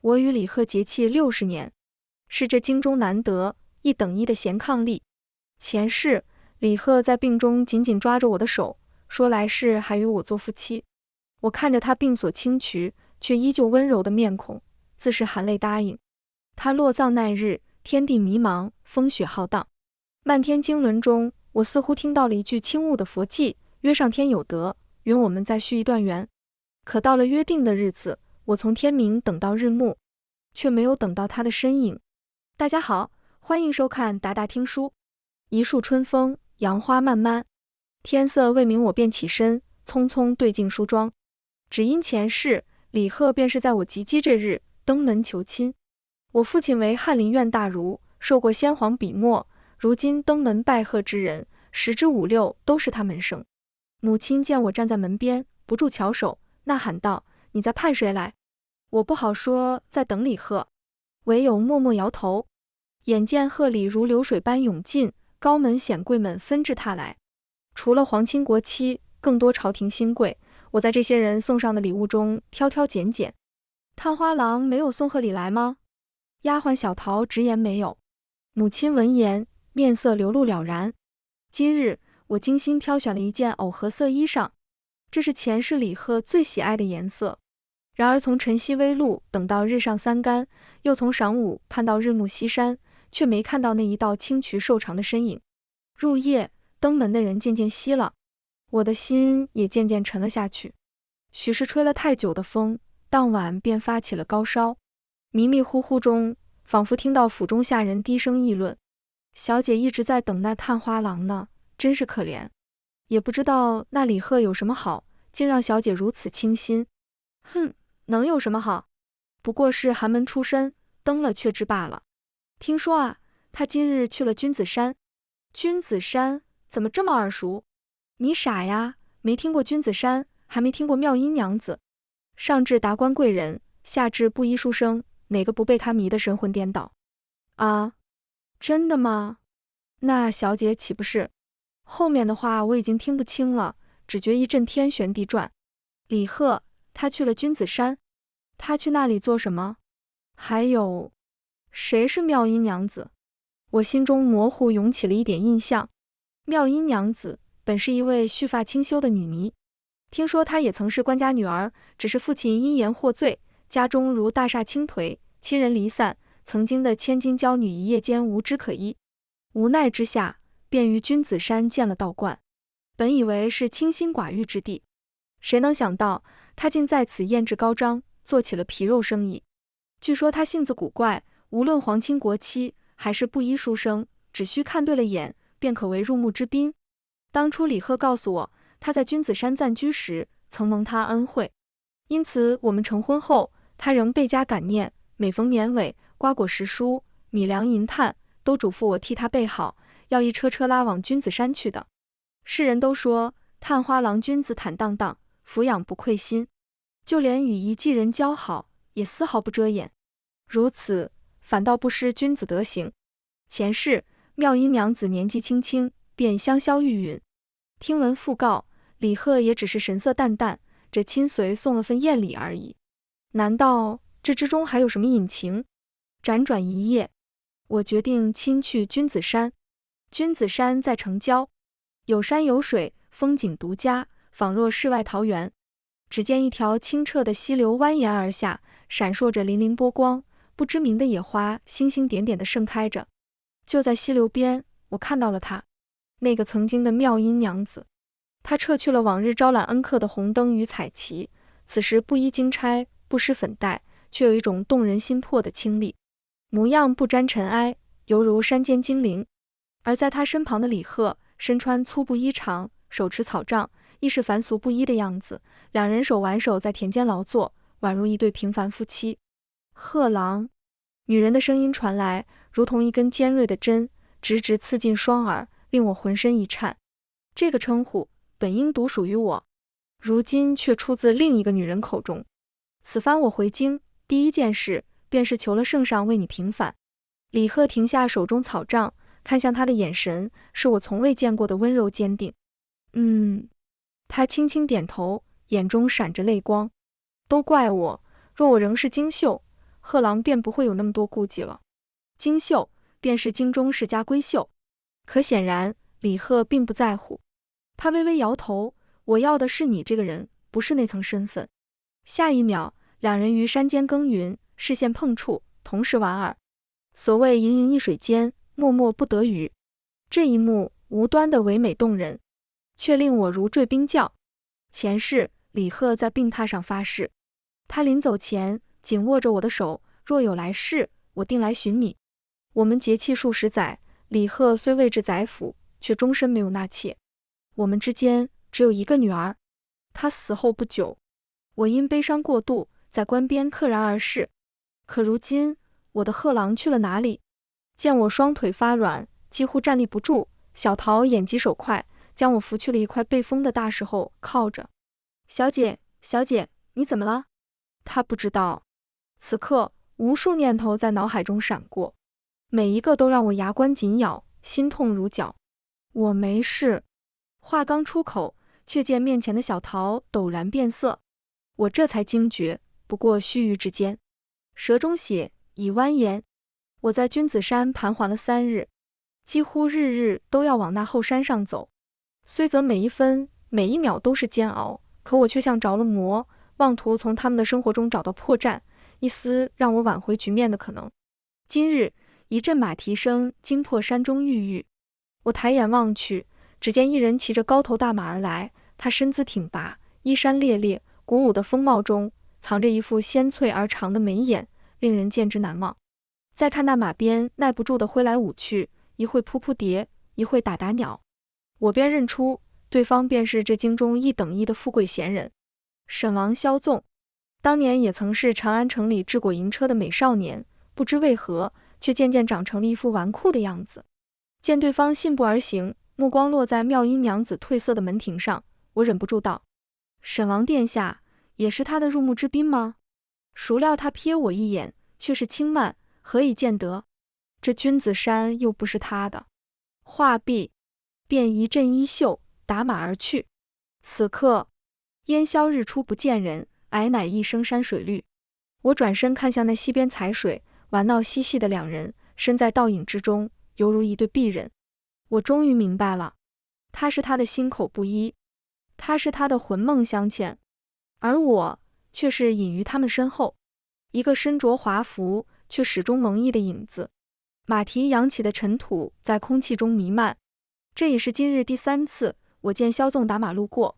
我与李贺结契60年，是这京中难得一等一的贤伉俪。前世，李贺在病中紧紧抓着我的手，说来世还与我做夫妻。我看着他病所轻癯，却依旧温柔的面孔，自是含泪答应。他落葬那日，天地迷茫，风雪浩荡，漫天经纶中，我似乎听到了一句轻悟的佛偈：约上天有德，允我们再续一段缘。可到了约定的日子，我从天明等到日暮，却没有等到他的身影。大家好，欢迎收看达达听书。一树春风，杨花漫漫，天色未明，我便起身，匆匆对镜梳妆。只因前世，李贺便是在我及笄这日登门求亲。我父亲为翰林院大儒，受过先皇笔墨，如今登门拜贺之人，10之5、6都是他门生。母亲见我站在门边，不住翘首，呐喊道：“你在盼谁来？”我不好说在等李贺，唯有默默摇头。眼见贺礼如流水般涌进，高门显贵们纷至沓来，除了皇亲国戚，更多朝廷新贵。我在这些人送上的礼物中挑挑拣拣。探花郎没有送贺礼来吗？丫鬟小桃直言没有。母亲闻言，面色流露了然。今日我精心挑选了一件藕荷色衣裳，这是前世李贺最喜爱的颜色。然而从晨曦微露等到日上三竿，又从晌午盼到日暮西山，却没看到那一道轻癯瘦长的身影。入夜，登门的人渐渐稀了，我的心也渐渐沉了下去。许是吹了太久的风，当晚便发起了高烧。迷迷糊糊中，仿佛听到府中下人低声议论：“小姐一直在等那探花郎呢，真是可怜。也不知道那李贺有什么好，竟让小姐如此倾心。”哼，能有什么好？不过是寒门出身，登了却知罢了。听说啊，他今日去了君子山。君子山怎么这么耳熟？你傻呀，没听过君子山，还没听过妙音娘子。上至达官贵人，下至布衣书生，哪个不被他迷得神魂颠倒？啊，真的吗？那小姐岂不是……后面的话我已经听不清了，只觉一阵天旋地转。李贺，他去了君子山，他去那里做什么？还有，谁是妙音娘子？我心中模糊涌起了一点印象。妙音娘子本是一位须发清秀的女尼，听说她也曾是官家女儿，只是父亲因言获罪，家中如大厦倾颓，亲人离散，曾经的千金娇女一夜间无枝可依，无奈之下便于君子山建了道观。本以为是清心寡欲之地，谁能想到她竟在此艳质高张，做起了皮肉生意。据说她性子古怪，无论皇亲国戚还是布衣书生，只需看对了眼，便可为入幕之宾。当初李贺告诉我，他在君子山暂居时，曾蒙他恩惠，因此我们成婚后，他仍倍加感念，每逢年尾，瓜果实蔬、米粮银炭，都嘱咐我替他备好，要一车车拉往君子山去的。世人都说探花郎君子坦荡荡，俯仰不愧心，就连与一妓人交好，也丝毫不遮掩，如此反倒不失君子德行。前世妙音娘子年纪轻轻，便香消玉殒。听闻讣告，李贺也只是神色淡淡，这亲随送了份宴礼而已。难道这之中还有什么隐情？辗转一夜，我决定亲去君子山。君子山在城郊，有山有水，风景独佳，仿若世外桃源。只见一条清澈的溪流蜿蜒而下，闪烁着粼粼波光，不知名的野花星星点点地盛开着。就在溪流边，我看到了她，那个曾经的妙音娘子。她撤去了往日招揽恩客的红灯与彩旗，此时不衣金钗，不施粉黛，却有一种动人心魄的清丽，模样不沾尘埃，犹如山间精灵。而在她身旁的李贺，身穿粗布衣裳，手持草杖，亦是凡俗不一的样子，两人手挽手在田间劳作，宛如一对平凡夫妻。贺郎，女人的声音传来，如同一根尖锐的针，直直刺进双耳，令我浑身一颤。这个称呼本应独属于我，如今却出自另一个女人口中。此番我回京，第一件事便是求了圣上为你平反。李贺停下手中草杖，看向他的眼神是我从未见过的温柔坚定。他轻轻点头，眼中闪着泪光。都怪我，若我仍是精秀，贺郎便不会有那么多顾忌了。京秀便是京中世家闺秀，可显然李贺并不在乎。他微微摇头，我要的是你这个人，不是那层身份。下一秒，两人于山间耕耘，视线碰触，同时莞尔。所谓盈盈一水间，脉脉不得语。这一幕无端的唯美动人，却令我如坠冰窖。前世，李贺在病榻上发誓，他临走前紧握着我的手，若有来世，我定来寻你。我们结契数十载，李贺虽位至宰府，却终身没有纳妾。我们之间只有一个女儿。她死后不久，我因悲伤过度，在关边溘然而逝。可如今，我的贺郎去了哪里？见我双腿发软，几乎站立不住，小桃眼疾手快，将我扶去了一块被封的大石后靠着。小姐，小姐，你怎么了？她不知道。此刻，无数念头在脑海中闪过，每一个都让我牙关紧咬，心痛如绞。我没事。话刚出口，却见面前的小桃陡然变色，我这才惊觉，不过须臾之间。舌中血已蜿蜒。我在君子山盘桓了3日，几乎日日都要往那后山上走。虽则每一分每一秒都是煎熬，可我却像着了魔，妄图从他们的生活中找到破绽，一丝让我挽回局面的可能。今日一阵马蹄声惊破山中郁郁，我抬眼望去，只见一人骑着高头大马而来，他身姿挺拔，衣衫猎猎，鼓舞的风貌中藏着一副鲜翠而长的眉眼，令人见之难忘。再看那马鞭耐不住地挥来舞去，一会扑扑蝶，一会打打鸟，我便认出对方便是这京中一等一的富贵闲人，沈王萧纵。当年也曾是长安城里治国营车的美少年，不知为何却渐渐长成了一副纨绔的样子。见对方信步而行，目光落在妙音娘子褪色的门庭上，我忍不住道：沈王殿下也是他的入幕之宾吗？孰料他瞥我一眼，却是轻慢，何以见得？这君子山又不是他的。话毕，便一阵衣袖，打马而去。此刻烟消日出不见人，矮乃一生山水绿。我转身看向那溪边采水玩闹嬉戏的两人，身在倒影之中，犹如一对璧人。我终于明白了，他是他的心口不一，他是他的魂梦相牵，而我却是隐于他们身后，一个身着华服却始终蒙翳的影子。马蹄扬起的尘土在空气中弥漫。这已是今日第3次我见萧纵打马路过，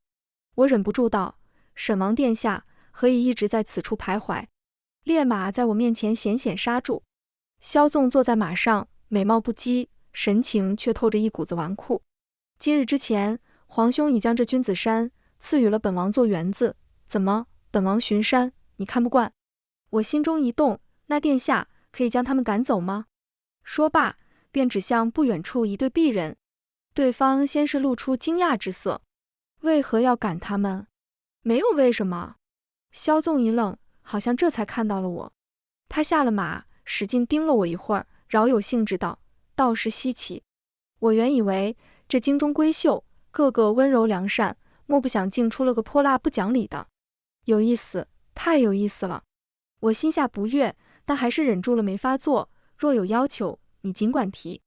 我忍不住道：沈王殿下何以一直在此处徘徊？烈马在我面前险险刹住，萧纵坐在马上，美貌不羁，神情却透着一股子纨绔。今日之前，皇兄已将这君子山赐予了本王做园子，怎么本王巡山你看不惯？我心中一动，那殿下可以将他们赶走吗？说罢，便指向不远处一对璧人。对方先是露出惊讶之色，为何要赶他们？没有为什么。萧纵一愣，好像这才看到了我。他下了马，使劲盯了我一会儿，饶有兴致道：倒是稀奇。我原以为这京中闺秀个个温柔良善，莫不想竟出了个泼辣不讲理的。有意思，太有意思了。我心下不悦，但还是忍住了没发作。若有要求，你尽管提。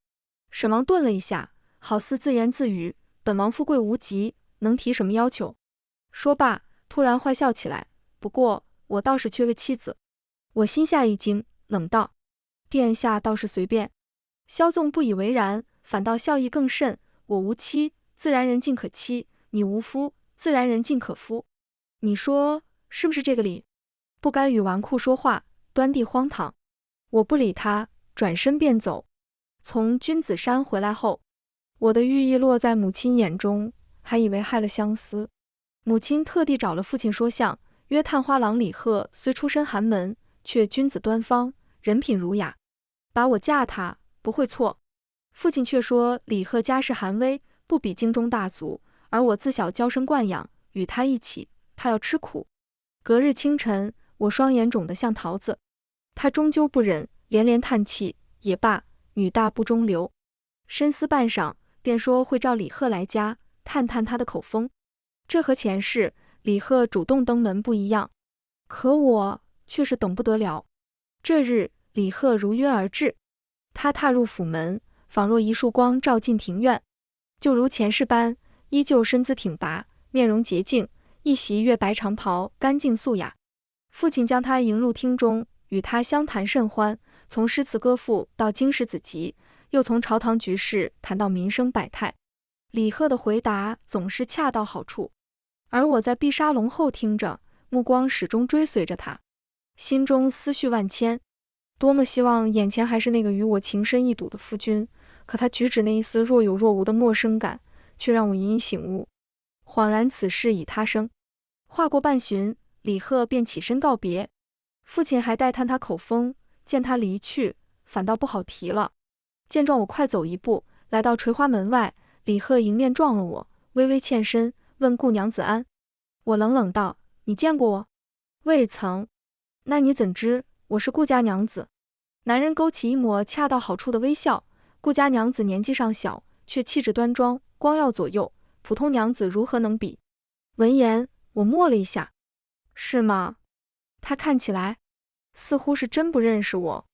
沈王顿了一下，好似自言自语：本王富贵无极，能提什么要求？说罢，突然坏笑起来。不过我倒是缺个妻子。我心下一惊，冷道：殿下倒是随便。萧纵不以为然，反倒笑意更甚：我无妻，自然人尽可妻；你无夫，自然人尽可夫。你说是不是这个理？不该与纨绔说话，端地荒唐。我不理他，转身便走。从君子山回来后，我的寓意落在母亲眼中，还以为害了相思。母亲特地找了父亲说相，约探花郎李贺虽出身寒门，却君子端方，人品儒雅，把我嫁他不会错。父亲却说李贺家世寒微，不比京中大族，而我自小娇生惯养，与他一起，他要吃苦。隔日清晨，我双眼肿得像桃子，他终究不忍，连连叹气。也罢，女大不中留。深思半晌，便说会召李贺来家，探探他的口风。这和前世李贺主动登门不一样，可我却是等不得了。这日，李贺如约而至。他踏入府门，仿若一束光照进庭院，就如前世般，依旧身姿挺拔，面容洁净，一袭月白长袍，干净素雅。父亲将他迎入厅中，与他相谈甚欢，从诗词歌赋到经史子集，又从朝堂局势谈到民生百态。李贺的回答总是恰到好处，而我在碧沙龙后听着，目光始终追随着他，心中思绪万千。多么希望眼前还是那个与我情深意笃的夫君，可他举止那一丝若有若无的陌生感，却让我隐隐醒悟，恍然此事已他生。话过半旬，李贺便起身告别，父亲还待探他口风，见他离去，反倒不好提了。见状，我快走一步，来到垂花门外，李贺迎面撞了我，微微欠身，问顾娘子安。我冷冷道：你见过我？未曾。那你怎知我是顾家娘子？男人勾起一抹恰到好处的微笑，顾家娘子年纪尚小，却气质端庄，光耀左右，普通娘子如何能比？闻言，我默了一下。是吗？他看起来似乎是真不认识我。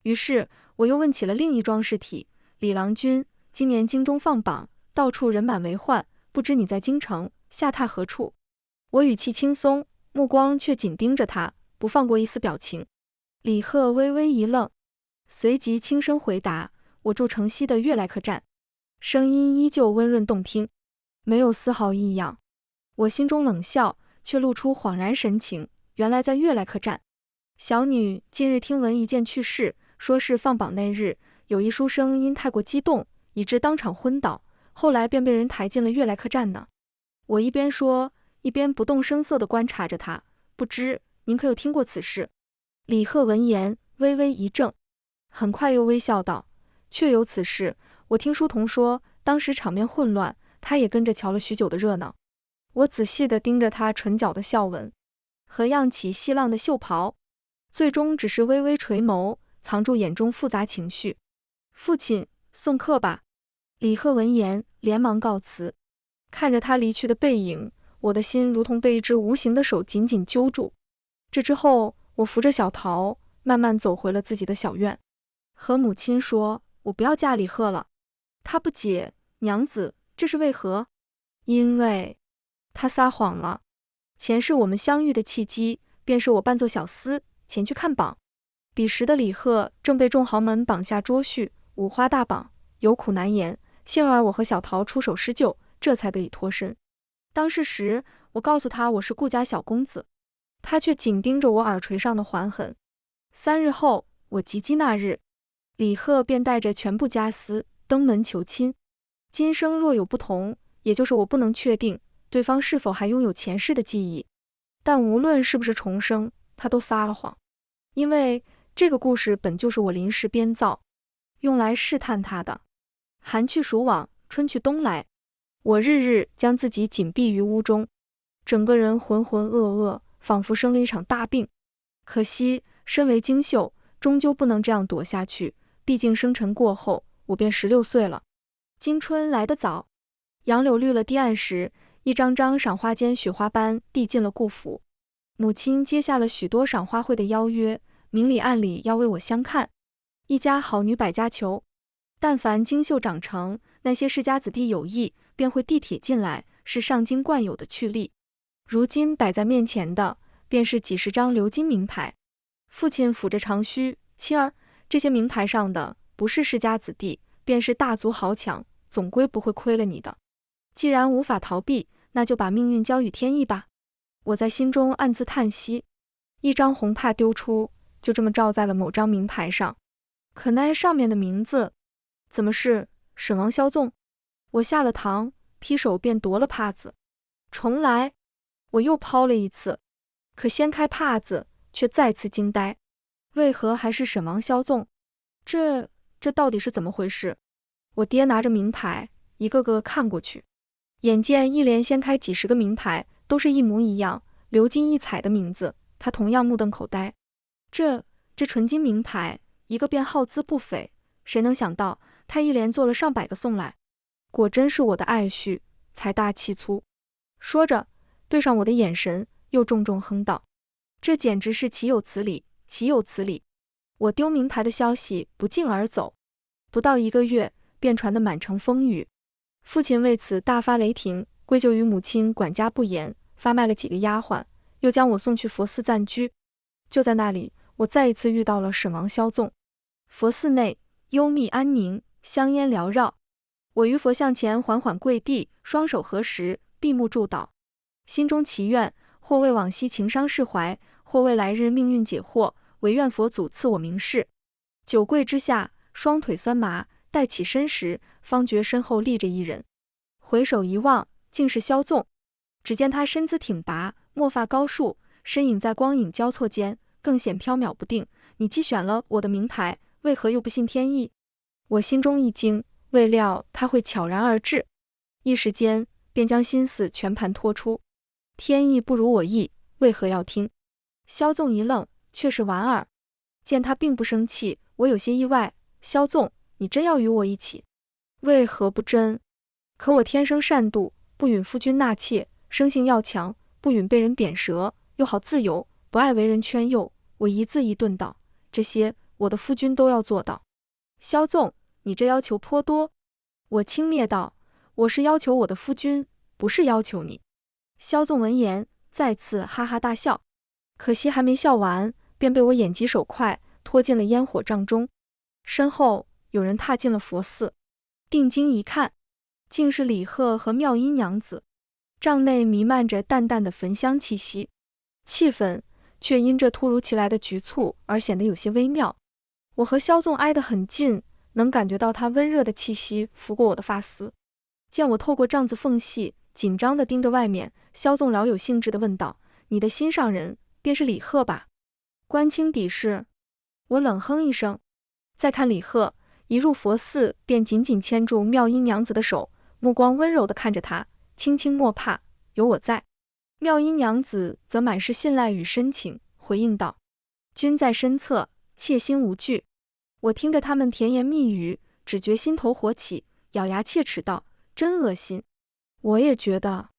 于是我又问起了另一桩事体：李郎君，今年京中放榜，到处人满为患，不知你在京城下榻何处？我语气轻松，目光却紧盯着他，不放过一丝表情。李贺微微一愣，随即轻声回答：我住城西的悦来客栈。声音依旧温润动听，没有丝毫异样。我心中冷笑，却露出恍然神情，原来在悦来客栈。小女近日听闻一件趣事，说是放榜那日，有一书生因太过激动，以致当场昏倒，后来便被人抬进了悦来客栈呢。我一边说，一边不动声色地观察着他，不知您可有听过此事？李贺闻言微微一怔，很快又微笑道：确有此事，我听书童说，当时场面混乱，他也跟着瞧了许久的热闹。我仔细地盯着他唇角的笑纹，和漾起细浪的袖袍，最终只是微微垂眸，藏住眼中复杂情绪。父亲，送客吧。李贺闻言连忙告辞。看着他离去的背影，我的心如同被一只无形的手紧紧揪住。这之后，我扶着小桃慢慢走回了自己的小院，和母亲说我不要嫁李贺了。她不解：娘子，这是为何？因为他撒谎了。前世我们相遇的契机，便是我扮作小厮前去看榜。彼时的李贺正被众豪门绑下捉婿，五花大绑，有苦难言。幸而我和小桃出手施救，这才得以脱身。当事时，我告诉他我是顾家小公子，他却紧盯着我耳垂上的环痕。3日后，我及笄那日，李贺便带着全部家私登门求亲。今生若有不同，也就是我不能确定对方是否还拥有前世的记忆，但无论是不是重生，他都撒了谎。因为这个故事本就是我临时编造，用来试探他的。寒去暑往，春去冬来，我日日将自己紧闭于屋中，整个人浑浑噩噩，仿佛生了一场大病。可惜身为京秀，终究不能这样躲下去，毕竟生辰过后，我便16岁了。今春来得早，杨柳绿了堤岸时，一张张赏花间雪花般递进了顾府。母亲接下了许多赏花会的邀约，明里暗里要为我相看。一家好女百家求，但凡京秀长成，那些世家子弟有意，便会递帖进来，是上京惯有的趣例。如今摆在面前的，便是几十张鎏金名牌。父亲抚着长须：妻儿，这些名牌上的不是世家子弟，便是大族豪强，总归不会亏了你的。既然无法逃避，那就把命运交与天意吧。我在心中暗自叹息，一张红帕丢出，就这么罩在了某张名牌上。可那上面的名字怎么是沈王萧纵？我下了堂，劈手便夺了帕子。重来，我又抛了一次，可掀开帕子，却再次惊呆。为何还是沈王萧纵？这到底是怎么回事？我爹拿着名牌，一个个看过去，眼见一连掀开几十个名牌，都是一模一样，鎏金异彩的名字，他同样目瞪口呆。这纯金名牌，一个便耗资不菲，谁能想到他一连做了上百个送来，果真是我的爱婿，财大气粗。说着，对上我的眼神，又重重哼道：这简直是岂有此理，岂有此理！我丢名牌的消息不胫而走，不到1个月便传得满城风雨。父亲为此大发雷霆，归咎于母亲管家不严，发卖了几个丫鬟，又将我送去佛寺暂居。就在那里，我再一次遇到了沈王萧纵。佛寺内幽密安宁，香烟缭绕。我于佛像前缓缓跪地，双手合十，闭目祝祷，心中祈愿，或为往昔情伤释怀，或为来日命运解惑，唯愿佛祖赐我明示。久跪之下，双腿酸麻，待起身时，方觉身后立着一人。回首一望，竟是萧纵。只见他身姿挺拔，墨发高束，身影在光影交错间更显缥缈不定。你既选了我的名牌，为何又不信天意？我心中一惊，未料他会悄然而至，一时间便将心思全盘托出。天意不如我意，为何要听？萧纵一愣，却是莞尔。见他并不生气，我有些意外。萧纵，你真要与我一起？为何不真？可我天生善妒，不允夫君纳妾，生性要强，不允被人贬舌，又好自由，不爱为人圈诱。我一字一顿道，这些我的夫君都要做到。萧纵，你这要求颇多。我轻蔑道，我是要求我的夫君，不是要求你。萧纵闻言，再次哈哈大笑，可惜还没笑完，便被我眼疾手快拖进了烟火帐中。身后有人踏进了佛寺，定睛一看，竟是李贺和妙音娘子。帐内弥漫着淡淡的焚香气息，气氛却因这突如其来的局促而显得有些微妙。我和萧纵挨得很近，能感觉到他温热的气息拂过我的发丝。见我透过帐子缝隙紧张地盯着外面，萧纵饶有兴致地问道：“你的心上人便是李贺吧？”关清底事。我冷哼一声。再看李贺，一入佛寺便紧紧牵住妙音娘子的手，目光温柔地看着她，轻轻莫怕，有我在。妙音娘子则满是信赖与深情，回应道：“君在身侧，妾心无惧。”我听着他们甜言蜜语，只觉心头火起，咬牙切齿道：“真恶心。”我也觉得。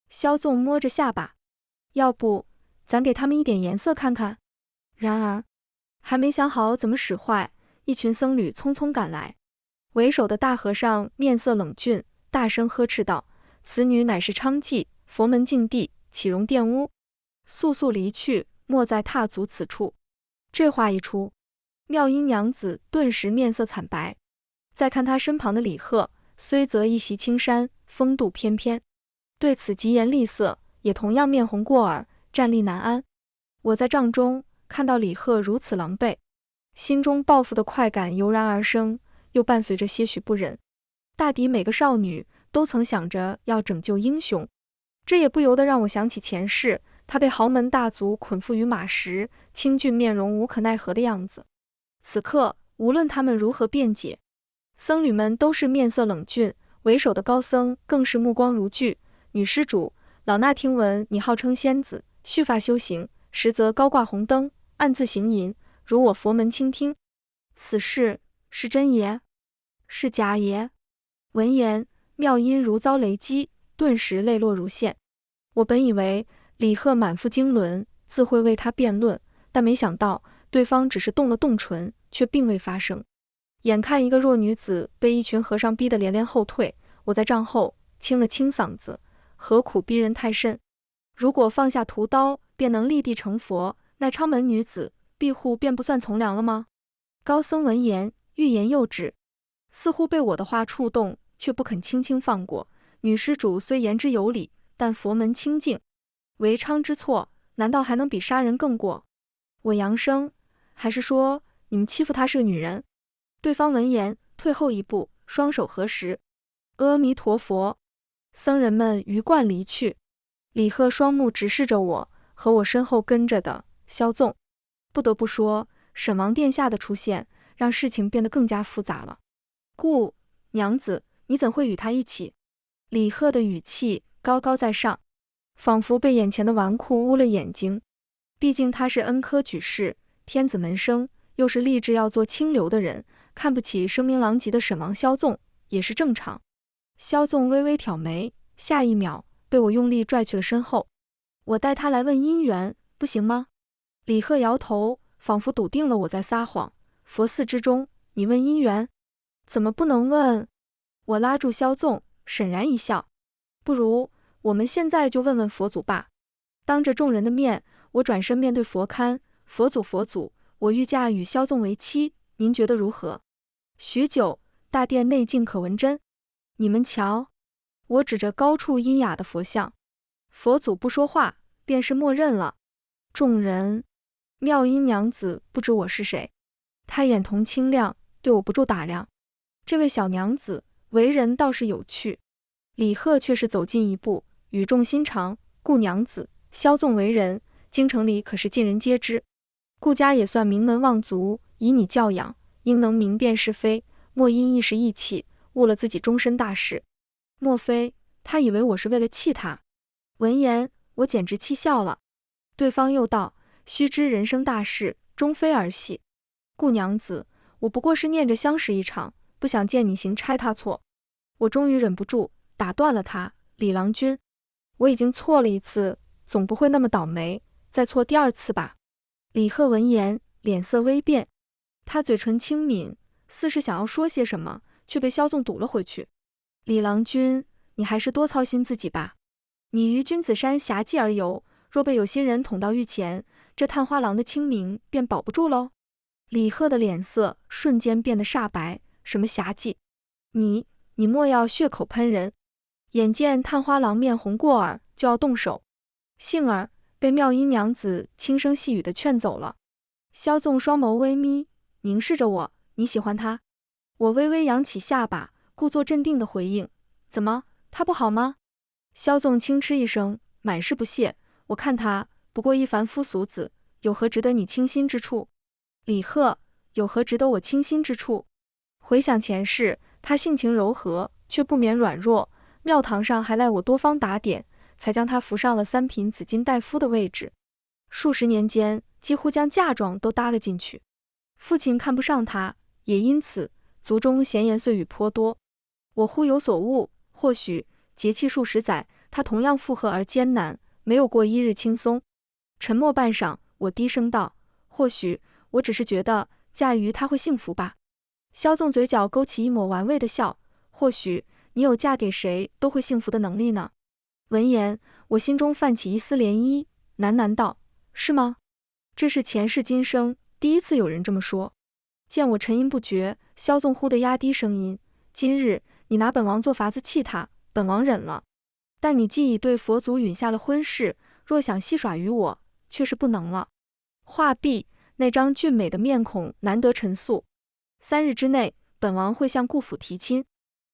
萧纵摸着下巴，要不咱给他们一点颜色看看？然而还没想好怎么使坏，一群僧侣匆匆赶来。为首的大和尚面色冷峻，大声呵斥道：“此女乃是娼妓，佛门净地，岂容玷污？速速离去，莫再踏足此处。”这话一出，妙音娘子顿时面色惨白。再看她身旁的李贺，虽则一袭青衫，风度翩翩，对此疾言厉色，也同样面红过耳，站立难安。我在帐中看到李贺如此狼狈，心中报复的快感油然而生，又伴随着些许不忍。大抵每个少女都曾想着要拯救英雄，这也不由得让我想起前世他被豪门大族捆缚于马石，清俊面容无可奈何的样子。此刻无论他们如何辩解，僧侣们都是面色冷峻，为首的高僧更是目光如炬。女施主，老衲听闻你号称仙子，蓄发修行，实则高挂红灯，暗自行淫，如我佛门倾听。此事是真耶？是假耶？闻言，妙音如遭雷击，顿时泪落如线。我本以为李贺满腹经纶，自会为他辩论，但没想到对方只是动了动唇，却并未发声。眼看一个弱女子被一群和尚逼得连连后退，我在帐后清了清嗓子，何苦逼人太甚？如果放下屠刀便能立地成佛，那昌门女子庇护便不算从良了吗？高僧闻言欲言又止，似乎被我的话触动，却不肯轻轻放过。女施主虽言之有理，但佛门清净，为娼之错，难道还能比杀人更过？我扬声，还是说你们欺负她是个女人？对方闻言退后一步，双手合十，阿弥陀佛。僧人们鱼贯离去。李贺双目直视着我和我身后跟着的萧纵。不得不说，沈王殿下的出现让事情变得更加复杂了。顾娘子，你怎会与他一起？李贺的语气高高在上，仿佛被眼前的纨绔污了眼睛。毕竟他是恩科举士，天子门生，又是立志要做清流的人，看不起声名狼藉的沈王萧纵也是正常。萧纵微微挑眉，下一秒被我用力拽去了身后。我带他来问姻缘，不行吗？李贺摇头，仿佛笃定了我在撒谎。佛寺之中，你问因缘，怎么不能问？我拉住萧纵，沈然一笑，不如我们现在就问问佛祖吧。当着众人的面，我转身面对佛龛，佛祖，我欲嫁与萧纵为妻，您觉得如何？许久，大殿内静可闻真。你们瞧，我指着高处阴雅的佛像。佛祖不说话，便是默认了。众人，妙音娘子不知我是谁，她眼瞳清亮，对我不住打量。这位小娘子为人倒是有趣。李贺却是走近一步，语重心长，顾娘子，萧纵为人，京城里可是尽人皆知，顾家也算名门望族，以你教养，应能明辨是非，莫因一时意气，误了自己终身大事。莫非他以为我是为了气他？闻言，我简直气笑了。对方又道：须知人生大事，终非儿戏。顾娘子，我不过是念着相识一场，不想见你行差踏错。我终于忍不住打断了他：李郎君，我已经错了一次，总不会那么倒霉，再错第二次吧？李贺闻言，脸色微变，他嘴唇轻抿，似是想要说些什么，却被萧纵堵了回去。李郎君，你还是多操心自己吧。你于君子山侠妓而游，若被有心人捅到御前，这探花郎的清名便保不住喽。李贺的脸色瞬间变得煞白，什么侠妓？你莫要血口喷人。眼见探花郎面红过耳，就要动手，幸而被妙音娘子轻声细语的劝走了。萧纵双眸微眯，凝视着我：你喜欢他？我微微扬起下巴，故作镇定的回应：怎么，他不好吗？萧纵轻嗤一声，满是不屑：我看他不过一凡夫俗子，有何值得你倾心之处？李贺，有何值得我倾心之处？回想前世，他性情柔和，却不免软弱，庙堂上还赖我多方打点，才将他扶上了三品紫金大夫的位置。数十年间，几乎将嫁妆都搭了进去。父亲看不上他，也因此族中闲言碎语颇多。我忽有所悟，或许节气数十载，他同样负荷而艰难，没有过一日轻松。沉默半晌，我低声道：或许我只是觉得嫁于他会幸福吧。萧纵嘴角勾起一抹玩味的笑：或许你有嫁给谁都会幸福的能力呢。闻言，我心中泛起一丝涟漪，喃喃道：是吗？这是前世今生第一次有人这么说。见我沉吟不决，萧纵忽地压低声音：今日你拿本王做法子气他，本王忍了，但你既已对佛祖允下了婚事，若想戏耍于我，却是不能了。话毕，那张俊美的面孔难得陈肃：3日之内，本王会向顾府提亲，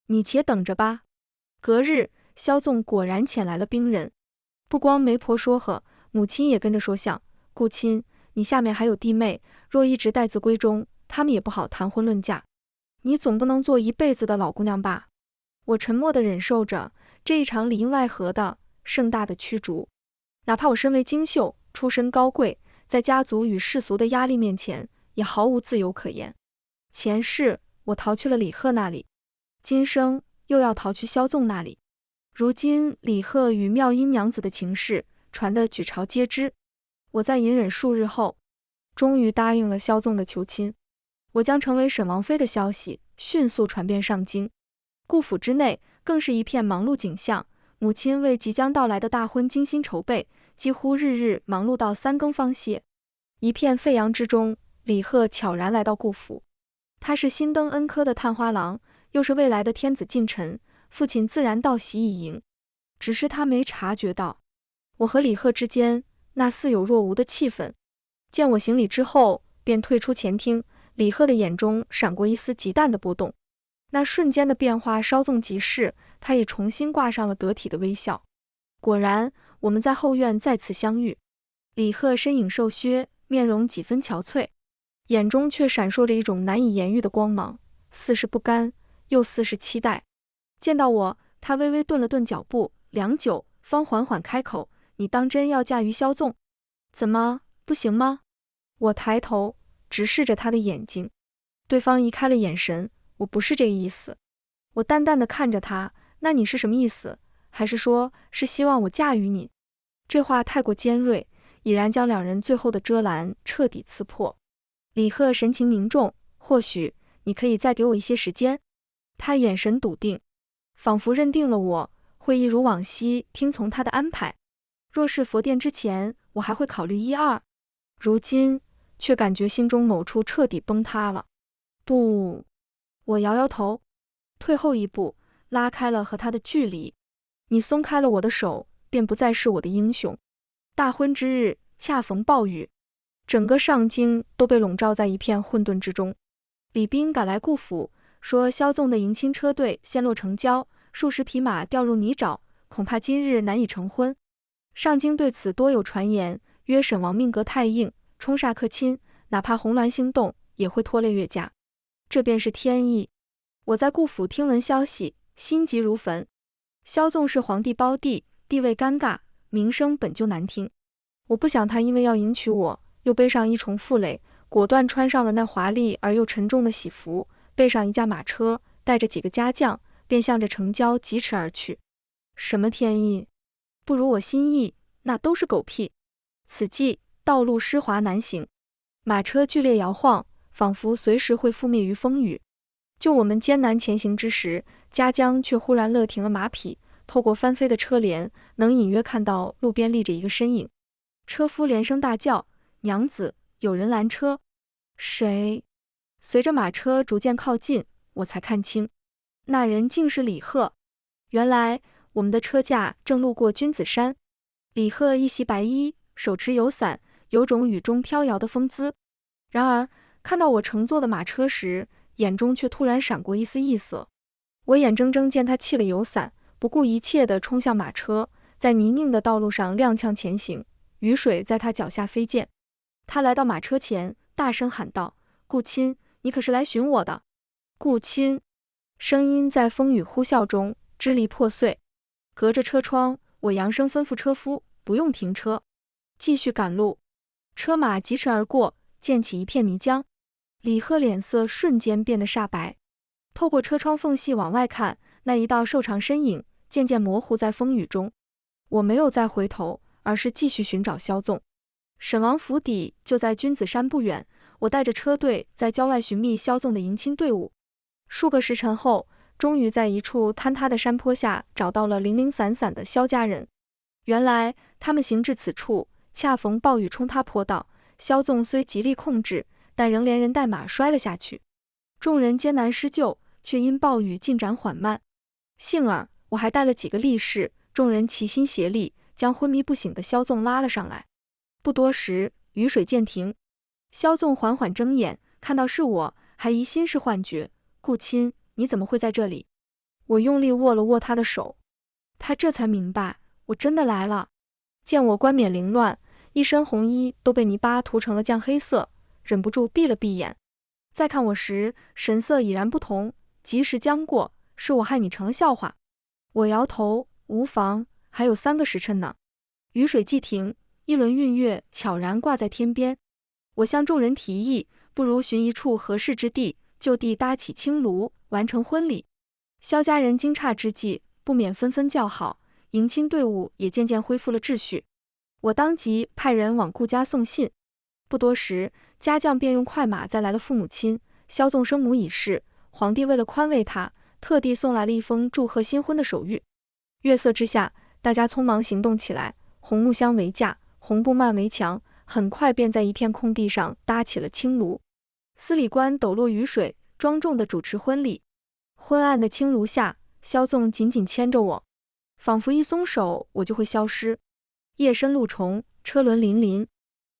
你且等着吧。隔日，萧纵果然遣来了兵人，不光媒婆说和，母亲也跟着说相：顾亲，你下面还有弟妹，若一直待字闺中，他们也不好谈婚论嫁，你总不能做一辈子的老姑娘吧？我沉默地忍受着这一场里应外合的盛大的驱逐，哪怕我身为金秀，出身高贵，在家族与世俗的压力面前，也毫无自由可言。前世我逃去了李贺那里，今生又要逃去萧纵那里。如今李贺与妙音娘子的情事传得举朝皆知，我在隐忍数日后，终于答应了萧纵的求亲。我将成为沈王妃的消息迅速传遍上京，顾府之内更是一片忙碌景象。母亲为即将到来的大婚精心筹备，几乎日日忙碌到3更方歇。一片沸扬之中，李贺悄然来到顾府。他是新登恩科的探花郎，又是未来的天子近臣，父亲自然道喜以迎。只是他没察觉到，我和李贺之间那似有若无的气氛。见我行礼之后，便退出前厅。李贺的眼中闪过一丝极淡的波动，那瞬间的变化稍纵即逝，他也重新挂上了得体的微笑。果然，我们在后院再次相遇。李贺身影瘦削，面容几分憔悴，眼中却闪烁着一种难以言喻的光芒，似是不甘，又似是期待。见到我，他微微顿了顿脚步，良久，方缓缓开口：你当真要嫁于萧纵？怎么，不行吗？我抬头直视着他的眼睛，对方移开了眼神：我不是这个意思。我淡淡地看着他：那你是什么意思？还是说是希望我嫁于你？这话太过尖锐，已然将两人最后的遮拦彻底刺破。李贺神情凝重，或许你可以再给我一些时间。他眼神笃定，仿佛认定了我会一如往昔听从他的安排。若是佛殿之前，我还会考虑一二，如今却感觉心中某处彻底崩塌了。不，我摇摇头，退后一步，拉开了和他的距离。你松开了我的手，便不再是我的英雄。大婚之日，恰逢暴雨，整个上京都被笼罩在一片混沌之中。李斌赶来顾府，说萧纵的迎亲车队陷落城郊，数十匹马掉入泥沼，恐怕今日难以成婚。上京对此多有传言，曰沈王命格太硬，冲煞克亲，哪怕红鸾星动，也会拖累岳家。这便是天意。我在顾府听闻消息，心急如焚。萧纵是皇帝胞弟，地位尴尬，名声本就难听。我不想他因为要迎娶我，又背上一重负累，果断穿上了那华丽而又沉重的喜服，背上一架马车，带着几个家将，便向着城郊疾驰而去。什么天意？不如我心意，那都是狗屁。此际道路湿滑难行，马车剧烈摇晃，仿佛随时会覆灭于风雨。就我们艰难前行之时，家将却忽然勒停了马匹，透过翻飞的车帘，能隐约看到路边立着一个身影。车夫连声大叫：“娘子，有人拦车！”谁？随着马车逐渐靠近，我才看清，那人竟是李贺。原来我们的车驾正路过君子山。李贺一袭白衣，手持油伞，有种雨中飘摇的风姿。然而看到我乘坐的马车时，眼中却突然闪过一丝异色。我眼睁睁见他弃了油伞，不顾一切地冲向马车，在泥泞的道路上踉跄前行，雨水在他脚下飞溅。他来到马车前，大声喊道：“顾亲，你可是来寻我的？”顾亲，声音在风雨呼啸中支离破碎。隔着车窗，我扬声吩咐车夫不用停车，继续赶路。车马疾驰而过，溅起一片泥浆。李贺脸色瞬间变得煞白，透过车窗缝隙往外看，那一道瘦长身影渐渐模糊在风雨中。我没有再回头，而是继续寻找萧纵。沈王府邸就在君子山不远，我带着车队在郊外寻觅萧纵的迎亲队伍。数个时辰后，终于在一处坍塌的山坡下找到了零零散散的萧家人。原来他们行至此处，恰逢暴雨冲塌坡道，萧纵虽极力控制，但仍连人带马摔了下去。众人艰难施救，却因暴雨进展缓慢。幸而我还带了几个力士，众人齐心协力，将昏迷不醒的萧纵拉了上来。不多时，雨水渐停，萧纵缓缓睁眼，看到是我，还疑心是幻觉。顾亲，你怎么会在这里？我用力握了握他的手，他这才明白我真的来了。见我冠冕凌乱，一身红衣都被泥巴涂成了酱黑色，忍不住闭了闭眼。再看我时，神色已然不同，及时将过，是我害你成了笑话。我摇头，无妨，还有3个时辰呢。雨水既停，一轮晕月悄然挂在天边。我向众人提议，不如寻一处合适之地，就地搭起青炉，完成婚礼。萧家人惊诧之际，不免纷纷叫好，迎亲队伍也渐渐恢复了秩序。我当即派人往顾家送信。不多时，家将便用快马载来了父母亲。萧纵生母已逝，皇帝为了宽慰他，特地送来了一封祝贺新婚的手谕。月色之下，大家匆忙行动起来，红木箱为架，红布幔为墙，很快便在一片空地上搭起了青炉。司礼官抖落雨水，庄重地主持婚礼。昏暗的青炉下，萧纵紧紧牵着我，仿佛一松手我就会消失。夜深路重，车轮辚辚。